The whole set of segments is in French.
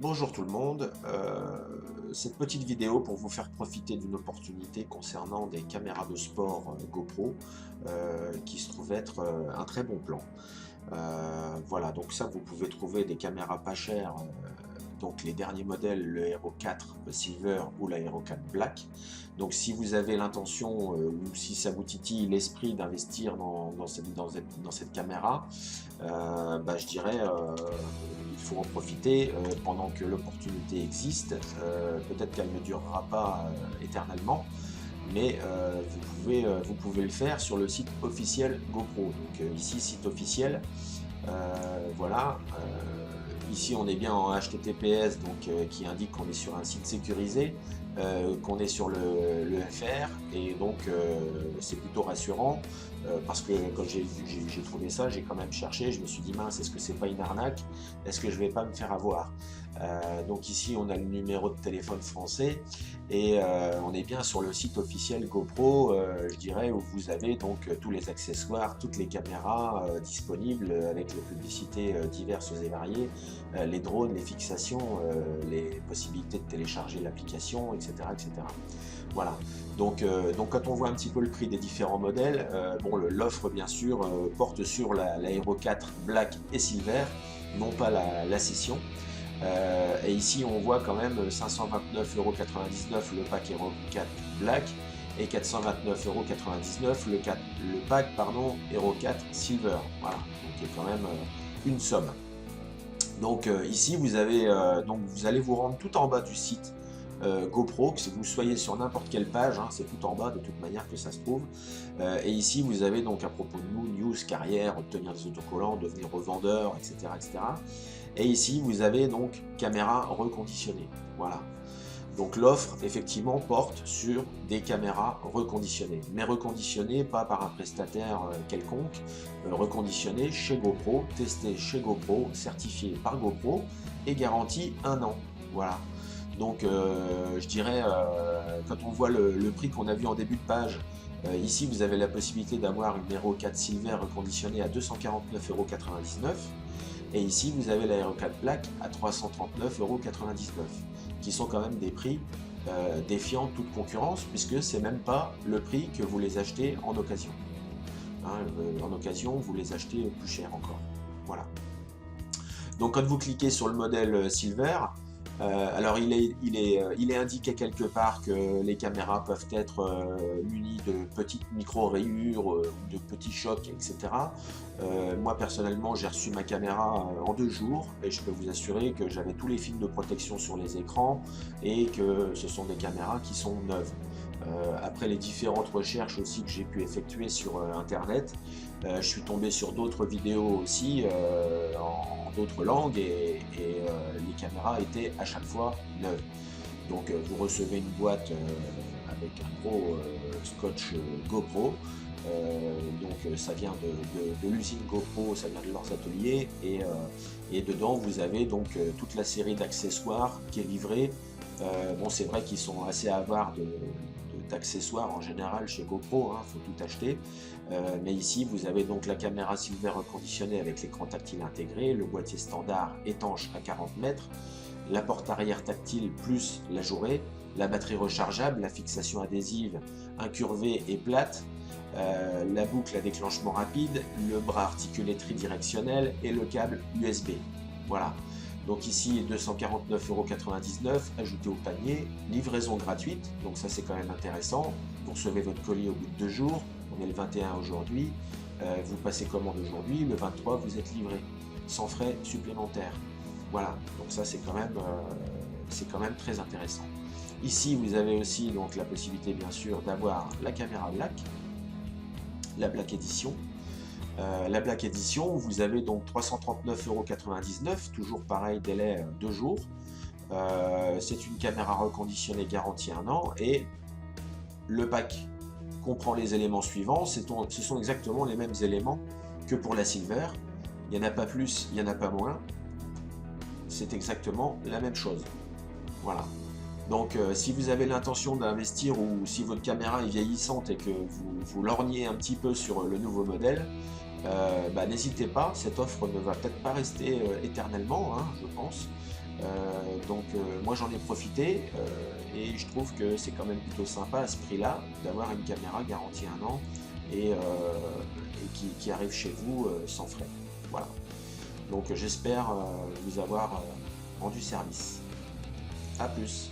Bonjour tout le monde, cette petite vidéo pour vous faire profiter d'une opportunité concernant des caméras de sport GoPro qui se trouve être un très bon plan. Voilà, donc ça vous pouvez trouver des caméras pas chères, donc les derniers modèles, le Hero 4 Silver ou la Hero 4 Black. Donc si vous avez l'intention ou si ça vous titille l'esprit d'investir dans cette caméra, je dirais il faut en profiter pendant que l'opportunité existe. Peut-être qu'elle ne durera pas éternellement, mais vous pouvez le faire sur le site officiel GoPro. Donc ici, site officiel, voilà. Ici, on est bien en HTTPS, donc qui indique qu'on est sur un site sécurisé, qu'on est sur le FR, et donc c'est plutôt rassurant. Parce que quand j'ai trouvé ça, j'ai quand même cherché, je me suis dit mince, est-ce que c'est pas une arnaque? Est-ce que je vais pas me faire avoir? Donc ici on a le numéro de téléphone français et on est bien sur le site officiel GoPro, je dirais, où vous avez donc tous les accessoires, toutes les caméras disponibles avec les publicités diverses et variées, les drones, les fixations, les possibilités de télécharger l'application, etc., etc. Voilà. Donc quand on voit un petit peu le prix des différents modèles, bon, l'offre bien sûr porte sur la Hero 4 Black et Silver, non pas la session. Et ici on voit quand même 529,99 € le pack Hero 4 Black et 429,99 € le pack pardon, Hero 4 Silver. Voilà, donc il y a quand même une somme. Donc ici vous avez donc vous allez vous rendre tout en bas du site GoPro, que vous soyez sur n'importe quelle page, hein, c'est tout en bas de toute manière que ça se trouve. Et ici vous avez donc à propos de nous, news, carrière, obtenir des autocollants, devenir revendeur, etc., etc. Et ici vous avez donc caméra reconditionnée. Voilà. Donc l'offre effectivement porte sur des caméras reconditionnées, mais reconditionnées pas par un prestataire quelconque, reconditionnées chez GoPro, testées chez GoPro, certifiées par GoPro et garantie 1 an. Voilà. Donc je dirais, quand on voit le prix qu'on a vu en début de page, ici vous avez la possibilité d'avoir une Hero 4 Silver reconditionnée à 249,99 € et ici vous avez la Hero 4 Black à 339,99 €, qui sont quand même des prix défiant toute concurrence, puisque c'est même pas le prix que vous les achetez en occasion. Hein, en occasion, vous les achetez plus cher encore. Voilà. Donc quand vous cliquez sur le modèle Silver, alors il est indiqué quelque part que les caméras peuvent être munies de petites micro-rayures, de petits chocs, etc. Moi personnellement j'ai reçu ma caméra en 2 jours et je peux vous assurer que j'avais tous les films de protection sur les écrans et que ce sont des caméras qui sont neuves. Après les différentes recherches aussi que j'ai pu effectuer sur internet, je suis tombé sur d'autres vidéos aussi en d'autres langues et les caméras étaient à chaque fois neuves. Donc vous recevez une boîte avec un gros scotch GoPro. Donc ça vient de l'usine GoPro, ça vient de leurs ateliers et dedans vous avez donc toute la série d'accessoires qui est livrée. Bon, c'est vrai qu'ils sont assez avares d'accessoires en général chez GoPro, hein, faut tout acheter. Mais ici vous avez donc la caméra Silver reconditionnée avec l'écran tactile intégré, le boîtier standard étanche à 40 mètres, la porte arrière tactile plus la jourée, la batterie rechargeable, la fixation adhésive incurvée et plate, la boucle à déclenchement rapide, le bras articulé tridirectionnel et le câble USB. Voilà. Donc ici 249,99 € ajouté au panier, livraison gratuite, donc ça c'est quand même intéressant. Vous recevez votre colis au bout de 2 jours, on est le 21 aujourd'hui, vous passez commande aujourd'hui, le 23 vous êtes livré, sans frais supplémentaires. Voilà, donc ça c'est quand même très intéressant. Ici vous avez aussi donc la possibilité bien sûr d'avoir la caméra Black, la Black Edition. La Black Edition, vous avez donc 339,99 €, toujours pareil, délai 2 jours. C'est une caméra reconditionnée garantie 1 an et le pack comprend les éléments suivants. Ce sont exactement les mêmes éléments que pour la Silver. Il n'y en a pas plus, il n'y en a pas moins. C'est exactement la même chose. Voilà. Donc si vous avez l'intention d'investir ou si votre caméra est vieillissante et que vous lorgnez un petit peu sur le nouveau modèle, n'hésitez pas, cette offre ne va peut-être pas rester éternellement, hein, je pense. Moi j'en ai profité et je trouve que c'est quand même plutôt sympa à ce prix-là d'avoir une caméra garantie 1 an et qui arrive chez vous sans frais. Voilà. Donc j'espère vous avoir rendu service. A plus.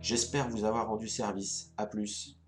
J'espère vous avoir rendu service. À plus.